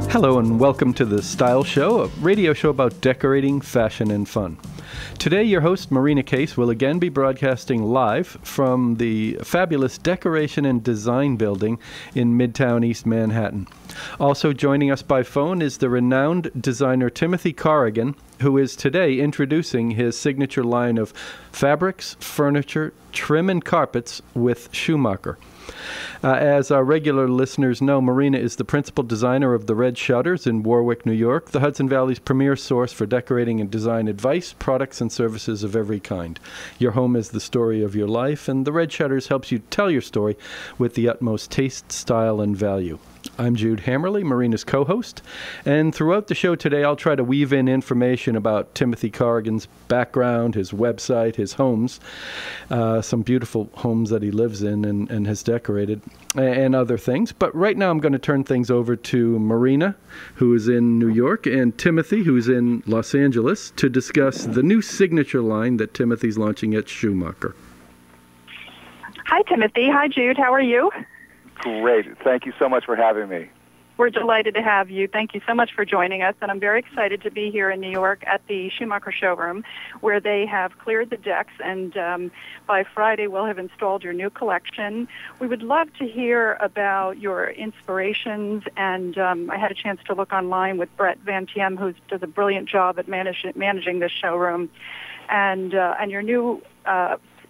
Hello and welcome to The Style Show, a radio show about decorating, fashion, and fun. Today, your host, Marina Case, will again be broadcasting live from the fabulous Decoration and Design Building in Midtown East Manhattan. Also joining us by phone is the renowned designer Timothy Corrigan, who is today introducing his signature line of fabrics, furniture, trim, and carpets with Schumacher. As our regular listeners know, Marina is the principal designer of the Red Shutters in Warwick, New York, the Hudson Valley's premier source for decorating and design advice, products, and services of every kind. Your home is the story of your life, and the Red Shutters helps you tell your story with the utmost taste, style, and value. I'm Jude Hammerly, Marina's co-host, and throughout the show today I'll try to weave in information about Timothy Corrigan's background, his website, his homes, some beautiful homes that he lives in and has decorated, and other things. But right now I'm going to turn things over to Marina, who is in New York, and Timothy, who's in Los Angeles, to discuss the new signature line that Timothy's launching at Schumacher. Hi, Timothy. Hi, Jude. How are you? Great. Thank you so much for having me. We're delighted to have you. Thank you so much for joining us, and I'm very excited to be here in New York at the Schumacher showroom, where they have cleared the decks, and by Friday we'll have installed your new collection. We would love to hear about your inspirations, and I had a chance to look online with Brett Van Tiem, who does a brilliant job at managing this showroom, and your new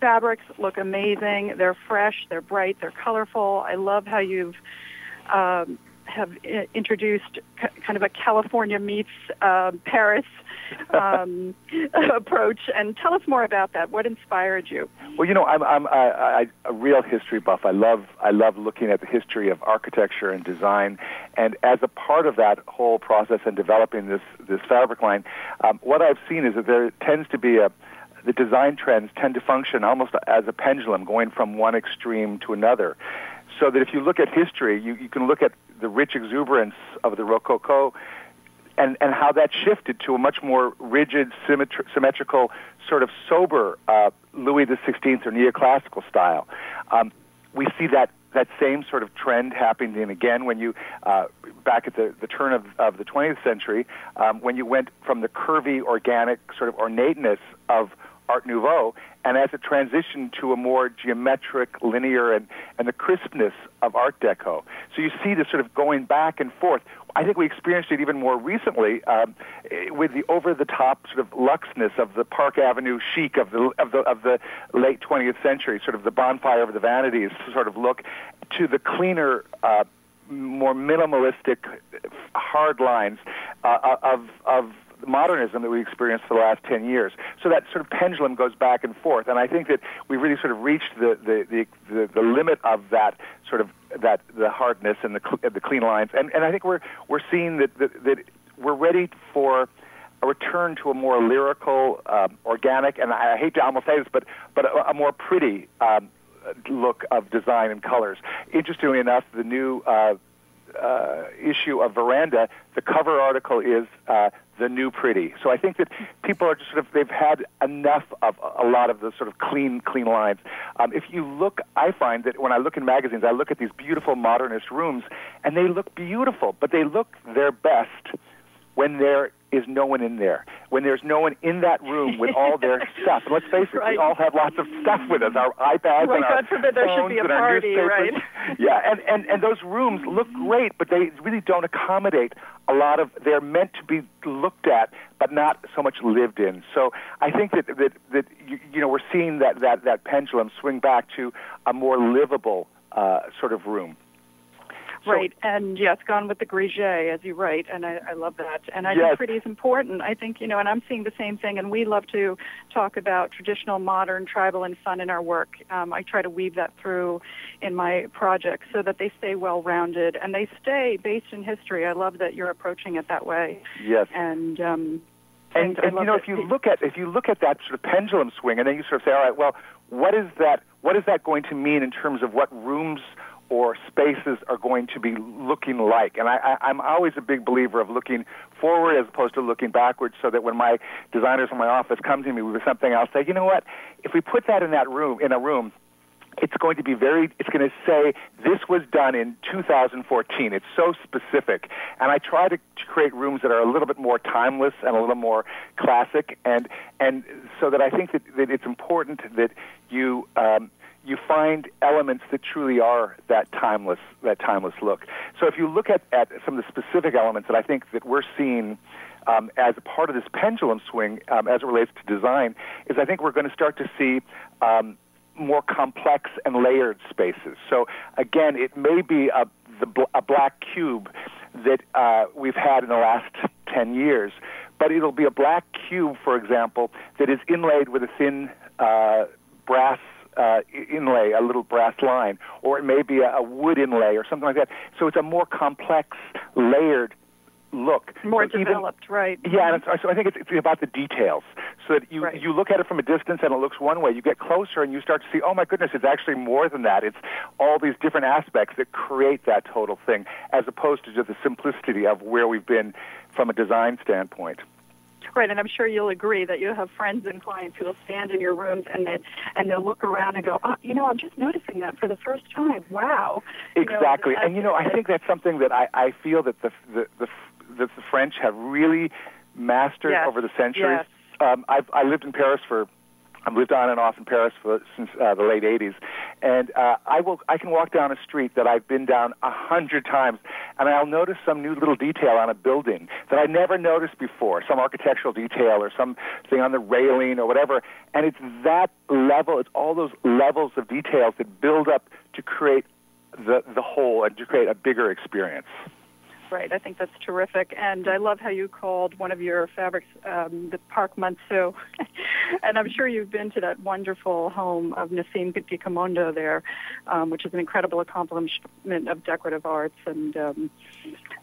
fabrics look amazing. They're fresh, they're bright, they're colorful. I love how you've have introduced kind of a California meets Paris approach. And tell us more about that. What inspired you? Well, you know, I'm a real history buff. I love looking at the history of architecture and design. And as a part of that whole process and developing this fabric line, what I've seen is that there tends to be the design trends tend to function almost as a pendulum, going from one extreme to another. So that if you look at history, you can look at the rich exuberance of the Rococo and how that shifted to a much more rigid, symmetrical, sort of sober Louis XVI or neoclassical style. We see that same sort of trend happening again when you, back at the turn of the 20th century, when you went from the curvy, organic, sort of ornateness of Art Nouveau, and as it transitioned to a more geometric, linear, and the crispness of Art Deco. So you see this sort of going back and forth. I think we experienced it even more recently with the over-the-top sort of luxness of the Park Avenue chic of the late 20th century, sort of the bonfire of the vanities sort of look, to the cleaner, more minimalistic, hard lines of modernism that we experienced for the last 10 years. So that sort of pendulum goes back and forth, and I think that we really sort of reached the limit of that sort of the hardness and the clean lines, and I think we're seeing that we're ready for a return to a more lyrical, organic, and I hate to almost say this, but a more pretty look of design and colors. Interestingly enough, the new issue of Veranda, the cover article is the new pretty. So I think that people are just sort of, they've had enough of a lot of the sort of clean lines. If you look, I find that when I look in magazines, I look at these beautiful modernist rooms, and they look beautiful, but they look their best when there is no one in there, when there's no one in that room with all their stuff. And let's face it, Right. we all have lots of stuff with us, our iPads Right, and our God forbid there should phones be a and our party, newspapers. right? Yeah, and those rooms look great, but they really don't accommodate a lot of, they're meant to be looked at, but not so much lived in. So I think that you know, we're seeing that pendulum swing back to a more livable sort of room. Right, and yes, gone with the grigé, as you write, and I love that. And I Yes. think pretty is important. I think, you know, and I'm seeing the same thing, and we love to talk about traditional, modern, tribal, and fun in our work. I try to weave that through in my projects so that they stay well-rounded, and they stay based in history. I love that you're approaching it that way. Yes. And you know, if you look at that sort of pendulum swing, and then you sort of say, all right, well, what is that going to mean in terms of what rooms or spaces are going to be looking like? And I'm always a big believer of looking forward as opposed to looking backwards, so that when my designers in my office come to me with something, I'll say, you know what, if we put that in a room, it's going to say this was done in 2014. It's so specific. And I try to create rooms that are a little bit more timeless and a little more classic, and so that I think that it's important that you find elements that truly are that timeless look. So if you look at some of the specific elements that I think that we're seeing as a part of this pendulum swing as it relates to design, is I think we're going to start to see more complex and layered spaces. So again, it may be a black cube that we've had in the last 10 years, but it'll be a black cube, for example, that is inlaid with a thin brass inlay, a little brass line, or it may be a wood inlay or something like that. So it's a more complex, layered look. More developed, right. Yeah, and so I think it's about the details. So that you look at it from a distance and it looks one way. You get closer and you start to see, oh my goodness, it's actually more than that. It's all these different aspects that create that total thing, as opposed to just the simplicity of where we've been from a design standpoint. Right, and I'm sure you'll agree that you have friends and clients who will stand in your rooms and they'll look around and go, oh, I'm just noticing that for the first time. Wow. Exactly, and I think that's something that I feel that the French have really mastered over the centuries. Yes. I lived in Paris I've lived on and off in Paris since the late 80s, and I can walk down a street that I've been down 100 times, and I'll notice some new little detail on a building that I never noticed before, some architectural detail or something on the railing or whatever, and it's that level, it's all those levels of details that build up to create the whole and to create a bigger experience. Right, I think that's terrific, and I love how you called one of your fabrics the Parc Monceau, and I'm sure you've been to that wonderful home of Nassim Dicamondo there, which is an incredible accomplishment of decorative arts, and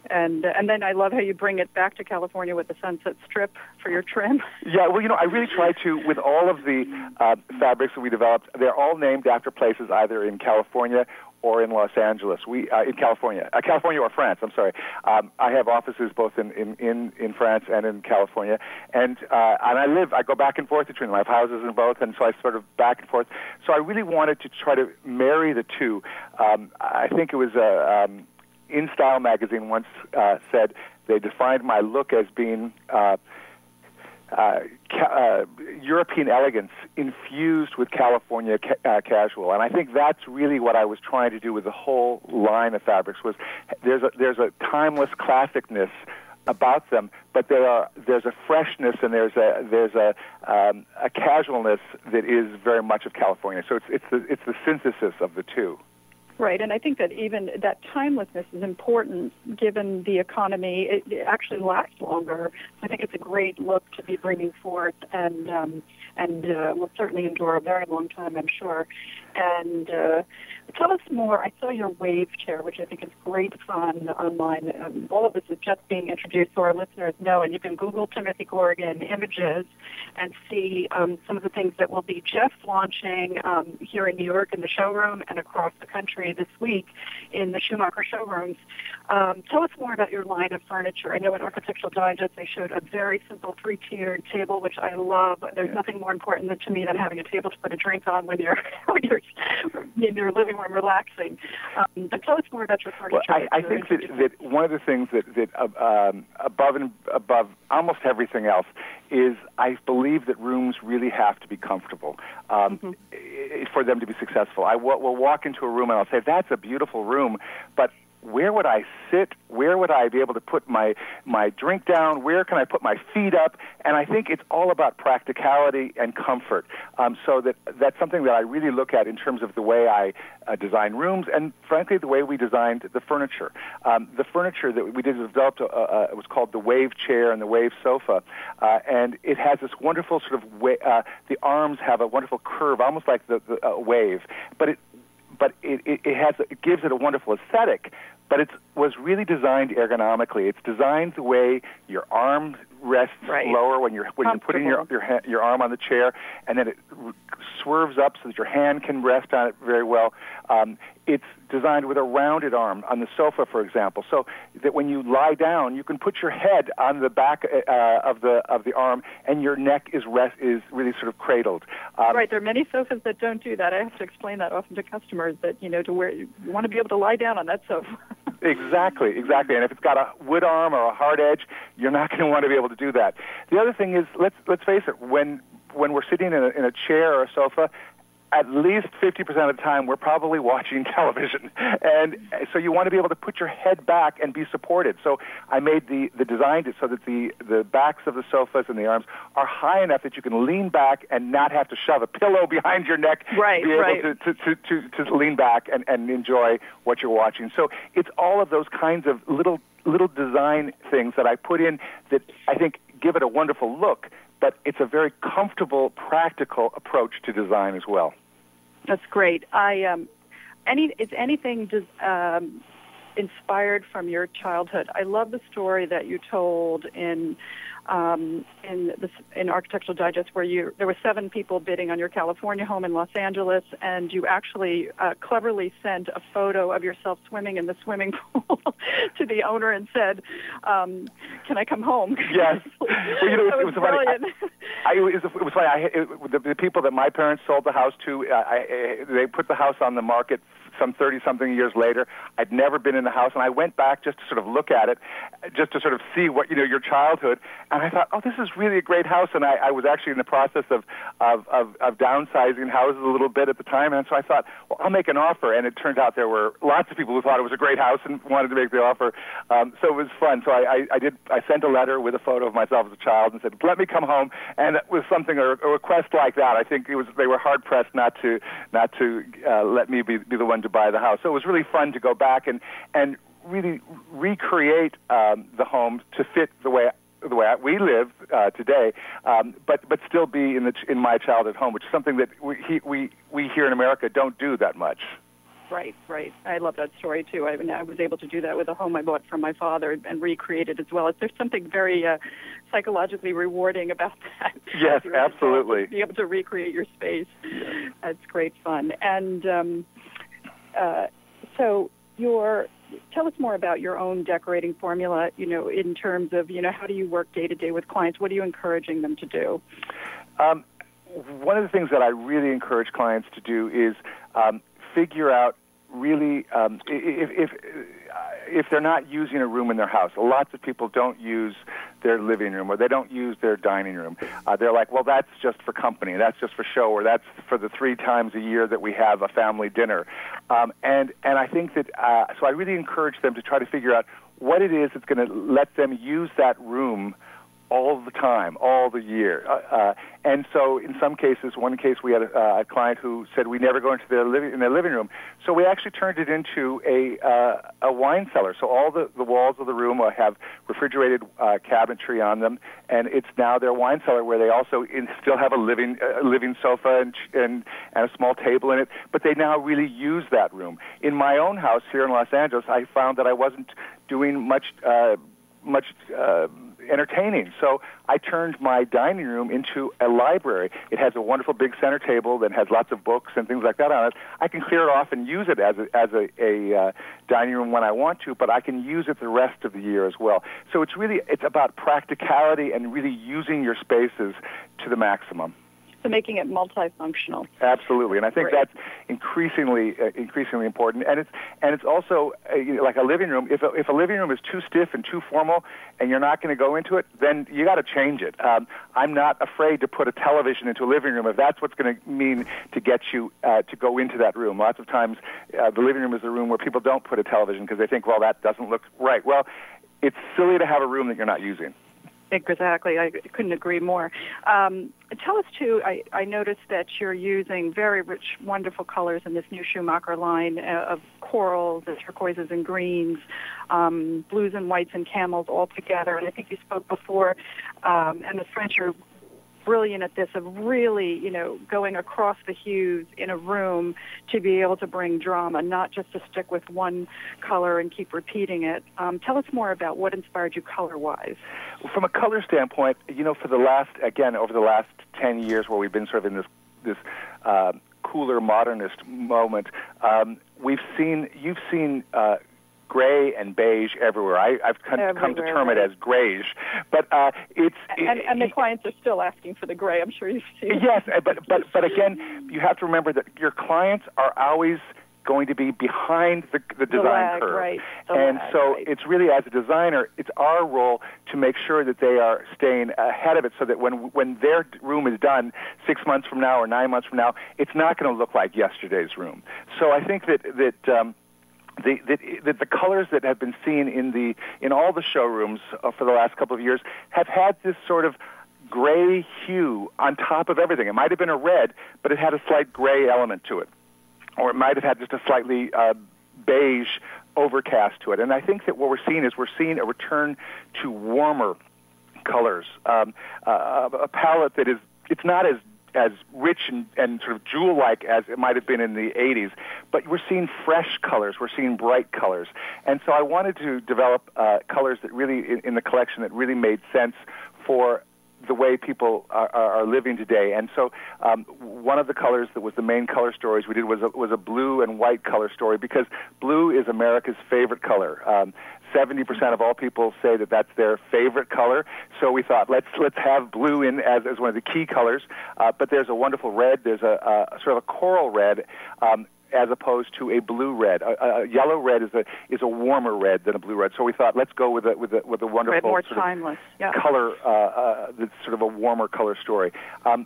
then I love how you bring it back to California with the Sunset Strip for your trim. Yeah, well, I really try to, with all of the fabrics that we developed, they're all named after places either in California or in Los Angeles. In California or France. I'm sorry. I have offices both in France and in California, and I go back and forth between them. I have houses in both, and so I sort of back and forth. So I really wanted to try to marry the two. I think it was In Style magazine once said they defined my look as being European elegance infused with California casual, and I think that's really what I was trying to do with the whole line of fabrics. Was there's a timeless classicness about them, but there's a freshness and there's a casualness that is very much of California. So it's the synthesis of the two. Right, and I think that even that timelessness is important given the economy. It actually lasts longer. I think it's a great look to be bringing forth, and will certainly endure a very long time, I'm sure. And tell us more. I saw your wave chair, which I think is great fun online. All of this is just being introduced so our listeners know, and you can Google Timothy Corrigan images and see some of the things that will be just launching here in New York in the showroom and across the country this week in the Schumacher showrooms. Tell us more about your line of furniture. I know in Architectural Digest they showed a very simple three-tiered table, which I love. There's nothing more important to me than having a table to put a drink on when you're in your living room relaxing. But tell us more about your furniture. Well, I think that one of the things that above almost everything else is I believe that rooms really have to be comfortable for them to be successful. I will walk into a room and I'll say, that's a beautiful room, but where would I sit? Where would I be able to put my drink down? Where can I put my feet up? And I think it's all about practicality and comfort. So that's something that I really look at in terms of the way I design rooms and, frankly, the way we designed the furniture. The furniture that we developed it was called the Wave Chair and the Wave Sofa, and it has this wonderful sort of the arms have a wonderful curve, almost like the wave, but it gives it a wonderful aesthetic, but it was really designed ergonomically. It's designed the way your arm rests lower when you're putting your arm on the chair, and then it swerves up so that your hand can rest on it very well. It's designed with a rounded arm on the sofa, for example, so that when you lie down, you can put your head on the back of the arm, and your neck is really sort of cradled. Right. There are many sofas that don't do that. I have to explain that often to customers that to where you want to be able to lie down on that sofa. Exactly. And if it's got a wood arm or a hard edge, you're not going to want to be able to do that. The other thing is, let's face it, when we're sitting in a chair or a sofa, at least 50% of the time, we're probably watching television. And so you want to be able to put your head back and be supported. So I made the design so that the backs of the sofas and the arms are high enough that you can lean back and not have to shove a pillow behind your neck to be able to lean back and enjoy what you're watching. So it's all of those kinds of little design things that I put in that I think give it a wonderful look, but it's a very comfortable, practical approach to design as well. That's great. Is anything inspired from your childhood? I love the story that you told in Architectural Digest, where there were 7 people bidding on your California home in Los Angeles, and you actually cleverly sent a photo of yourself swimming in the swimming pool to the owner and said, "Can I come home?" Yes. Well, it was brilliant. It was funny. The people that my parents sold the house to, they put the house on the market some 30-something years later. I'd never been in the house, and I went back just to sort of look at it, just to sort of see what, your childhood. And I thought, oh, this is really a great house. And I was actually in the process of downsizing houses a little bit at the time. And so I thought, well, I'll make an offer. And it turned out there were lots of people who thought it was a great house and wanted to make the offer. So it was fun. So I sent a letter with a photo of myself as a child and said, let me come home. And it was something, a request like that. I think they were hard pressed not to let me be the one to buy the house. So it was really fun to go back and really recreate the home to fit the way we live today, but still be in my childhood home, which is something that we here in America don't do that much. Right. I love that story too. I was able to do that with a home I bought from my father and recreate it as well. There's something very psychologically rewarding about that. Yes, absolutely. Be able to recreate your space. Yes. That's great fun. And so tell us more about your own decorating formula, in terms of, how do you work day to day with clients? What are you encouraging them to do? One of the things that I really encourage clients to do is figure out really if they're not using a room in their house. Lots of people don't use their living room or they don't use their dining room. They're like, well, that's just for company, that's just for show, or that's for the 3 times a year that we have a family dinner. And I think that, so I really encourage them to try to figure out what it is that's going to let them use that room all the time, all the year. And so in some cases, one case we had a client who said we never go into their living room. So we actually turned it into a wine cellar. So all the walls of the room have refrigerated cabinetry on them, and it's now their wine cellar where they also still have a living sofa and a small table in it, but they now really use that room. In my own house here in Los Angeles, I found that I wasn't doing much entertaining. So I turned my dining room into a library. It has a wonderful big center table that has lots of books and things like that on it. I can clear it off and use it as a dining room when I want to, but I can use it the rest of the year as well. So it's about practicality and really using your spaces to the maximum. So making it multifunctional. Absolutely, and I think that's increasingly important. And it's also like a living room. If a living room is too stiff and too formal, and you're not going to go into it, then you got to change it. I'm not afraid to put a television into a living room if that's what's going to mean to get you to go into that room. Lots of times, the living room is a room where people don't put a television because they think, well, that doesn't look right. Well, it's silly to have a room that you're not using. Exactly. I couldn't agree more. Tell us, too, I noticed that you're using very rich, wonderful colors in this new Schumacher line of corals and turquoises and greens, blues and whites and camels all together. And I think you spoke before, and the French are brilliant at this, of really, going across the hues in a room to be able to bring drama, not just to stick with one color and keep repeating it. Tell us more about what inspired you color-wise. From a color standpoint, over the last 10 years where we've been sort of in this cooler modernist moment, you've seen gray and beige everywhere. I've come to term it as grayish, but and the clients are still asking for the gray. I'm sure you've seen. Yes, but again, you have to remember that your clients are always going to be behind the design curve. Right. It's really, as a designer, it's our role to make sure that they are staying ahead of it, so that when their room is done 6 months from now or 9 months from now, it's not going to look like yesterday's room. So I think that the colors that have been seen in all the showrooms for the last couple of years have had this sort of gray hue on top of everything. It might have been a red, but it had a slight gray element to it. Or it might have had just a slightly beige overcast to it. And I think that what we're seeing a return to warmer colors, a palette that it's not as rich and sort of jewel-like as it might have been in the 80s, but we're seeing fresh colors, we're seeing bright colors. And so I wanted to develop colors that really, in the collection, that really made sense for the way people are living today. And so one of the colors that was the main color stories we did was a blue and white color story, because blue is America's favorite color. 70% of all people say that that's their favorite color. So we thought, let's have blue in as one of the key colors. But there's a wonderful red. There's a sort of a coral red, as opposed to a blue red. A yellow red is a warmer red than a blue red. So we thought, let's go with a wonderful more sort timeless of color that's sort of a warmer color story.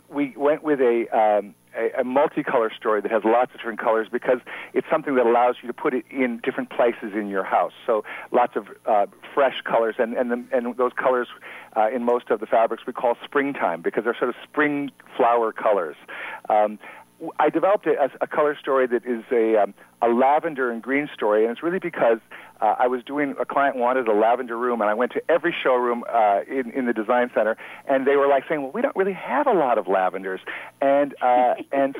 We went with a multicolor story that has lots of different colors, because it's something that allows you to put it in different places in your house. So lots of fresh colors, and those colors in most of the fabrics we call springtime, because they're sort of spring flower colors. I developed a color story that is a lavender and green story, and it's really because a client wanted a lavender room, and I went to every showroom in the design center, and they were like saying, well, we don't really have a lot of lavenders. And so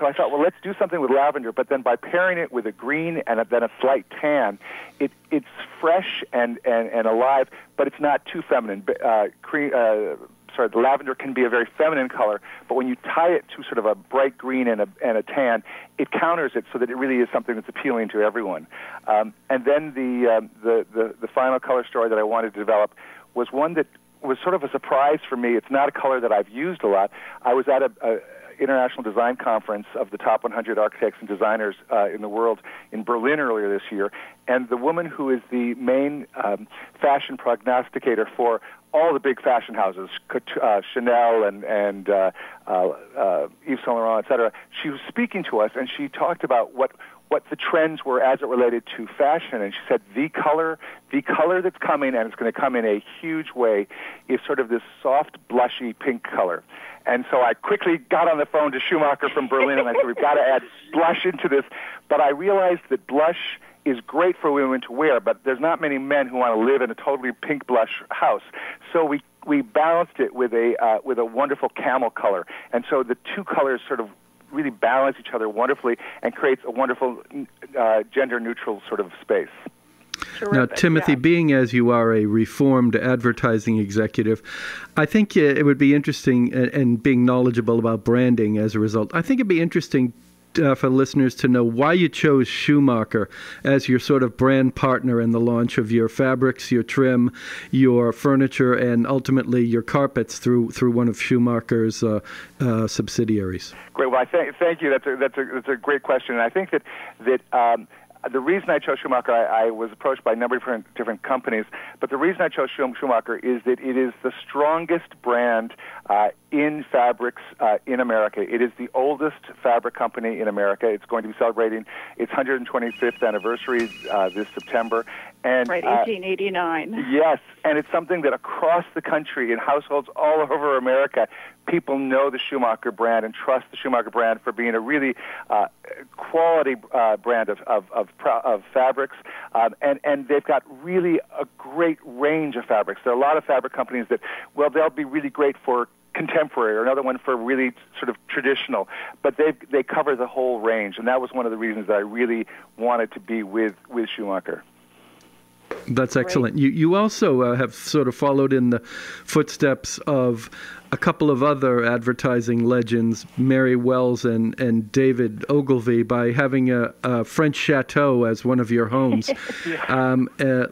I thought, well, let's do something with lavender, but then by pairing it with a green and then a slight tan, it's fresh and alive, but it's not too feminine. The lavender can be a very feminine color, but when you tie it to sort of a bright green and a tan, it counters it so that it really is something that's appealing to everyone. And then the final color story that I wanted to develop was one that was sort of a surprise for me. It's not a color that I've used a lot. I was at a international design conference of the top 100 architects and designers in the world in Berlin earlier this year, and the woman who is the main fashion prognosticator for all the big fashion houses, Chanel and Yves Saint Laurent, et cetera, she was speaking to us, and she talked about what the trends were as it related to fashion. And she said the color that's coming, and it's going to come in a huge way, is sort of this soft, blushy pink color. And so I quickly got on the phone to Schumacher from Berlin, and I said, we've got to add blush into this. But I realized that blush is great for women to wear, but there's not many men who want to live in a totally pink blush house. So we balanced it with a wonderful camel color. And so the two colors sort of really balance each other wonderfully and creates a wonderful gender-neutral sort of space. Terrific. Now, Timothy, being as you are a reformed advertising executive, I think it would be interesting, and being knowledgeable about branding as a result, I think it'd be interesting for listeners to know why you chose Schumacher as your sort of brand partner in the launch of your fabrics, your trim, your furniture, and ultimately your carpets through one of Schumacher's subsidiaries. Great. Well, thank you. That's a great question. And I think that the reason I chose Schumacher, I was approached by a number of different companies, but the reason I chose Schumacher is that it is the strongest brand in fabrics in America. It is the oldest fabric company in America. It's going to be celebrating its 125th anniversary this September. And, right, 1889. Yes, and it's something that across the country, in households all over America, people know the Schumacher brand and trust the Schumacher brand for being a really quality brand of fabrics. And they've got really a great range of fabrics. There are a lot of fabric companies that, well, they'll be really great for contemporary, or another one for really sort of traditional, but they cover the whole range, and that was one of the reasons that I really wanted to be with Schumacher. That's excellent. You also have sort of followed in the footsteps of a couple of other advertising legends, Mary Wells and David Ogilvy, by having a French chateau as one of your homes.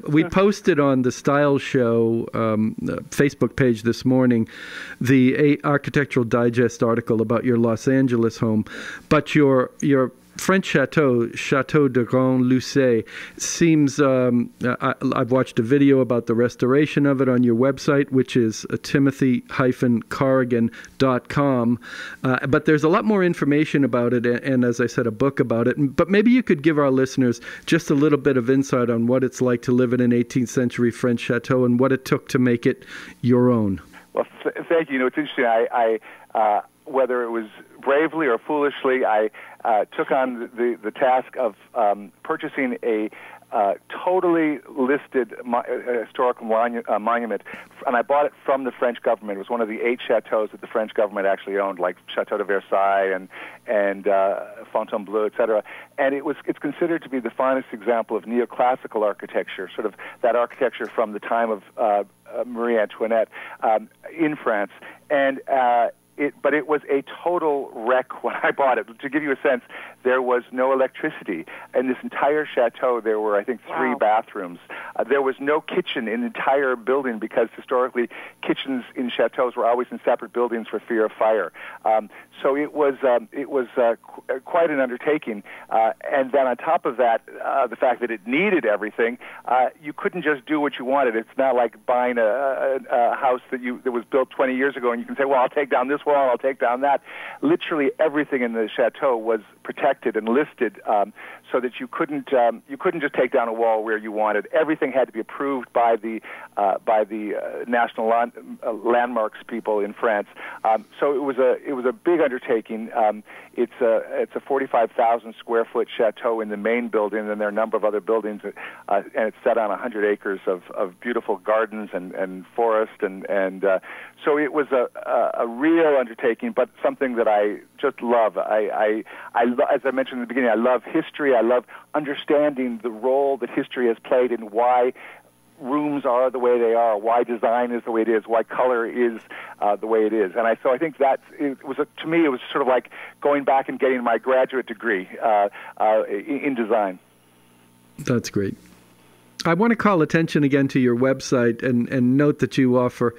We posted on the Style Show Facebook page this morning the Architectural Digest article about your Los Angeles home, but your French Chateau de Grand-Lucé, seems, I've watched a video about the restoration of it on your website, which is timothy-corrigan.com. But there's a lot more information about it, and as I said, a book about it. But maybe you could give our listeners just a little bit of insight on what it's like to live in an 18th century French chateau and what it took to make it your own. Well, thank you. It's interesting. I whether it was bravely or foolishly, I took on the task of purchasing a totally listed historical monument, and I bought it from the French government. It was one of the 8 chateaux that the French government actually owned, like Chateau de Versailles and Fontainebleau, etc. And it's considered to be the finest example of neoclassical architecture, sort of that architecture from the time of Marie Antoinette in France. And but it was a total wreck when I bought it. To give you a sense, there was no electricity. In this entire chateau, there were, I think, 3 bathrooms. There was no kitchen in the entire building because historically kitchens in chateaus were always in separate buildings for fear of fire. So it was quite an undertaking. And then on top of that, the fact that it needed everything, you couldn't just do what you wanted. It's not like buying a house that was built 20 years ago and you can say, well, I'll take down this wall, I'll take down that. Literally everything in the chateau was protected and listed so that you couldn't just take down a wall where you wanted. Everything had to be approved by the national landmarks people in France. So it was a big undertaking. It's a 45,000 square foot chateau in the main building, and there are a number of other buildings, and it's set on 100 acres of beautiful gardens and forest, and so it was a real undertaking, but something that I just love. As I mentioned in the beginning, I love history. I love understanding the role that history has played in why rooms are the way they are, why design is the way it is, why color is the way it is. And I think to me, it was sort of like going back and getting my graduate degree in design. That's great. I want to call attention again to your website and note that you offer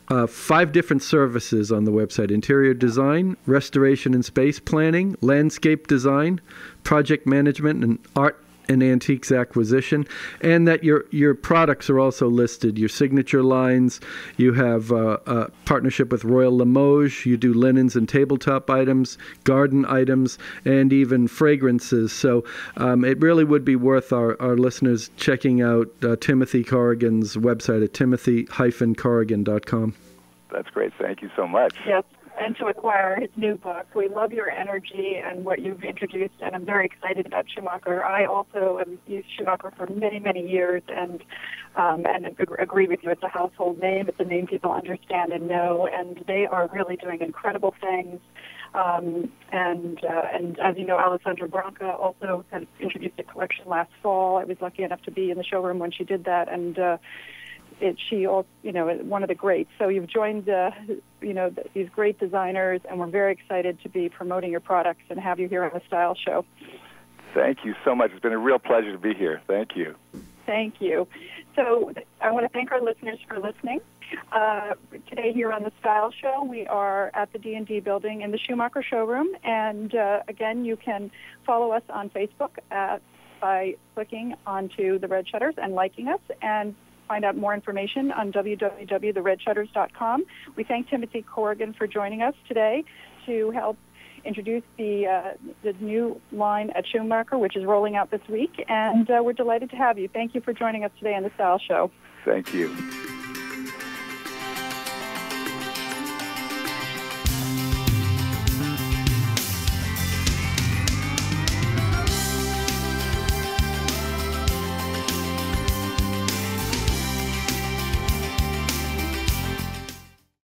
5 different services on the website: interior design, restoration and space planning, landscape design, project management, and art and antiques acquisition, and that your products are also listed, your signature lines. You have a partnership with Royal Limoges. You do linens and tabletop items, garden items, and even fragrances. So it really would be worth our listeners checking out Timothy Corrigan's website at timothy-corrigan.com. That's great. Thank you so much. Yes. And to acquire his new book. We love your energy and what you've introduced, and I'm very excited about Schumacher. I also have used Schumacher for many, many years, and agree with you. It's a household name. It's a name people understand and know, and they are really doing incredible things. And as you know, Alessandra Branca also has introduced a collection last fall. I was lucky enough to be in the showroom when she did that, and one of the greats. So you've joined, these great designers, and we're very excited to be promoting your products and have you here on the Style Show. Thank you so much. It's been a real pleasure to be here. Thank you. Thank you. So I want to thank our listeners for listening. Today here on the Style Show, we are at the D&D building in the Schumacher showroom, and again, you can follow us on Facebook by clicking onto the red shutters and liking us, and find out more information on www.theredshutters.com. We thank Timothy Corrigan for joining us today to help introduce the new line at Schumacher, which is rolling out this week, and we're delighted to have you. Thank you for joining us today on the Style Show. Thank you.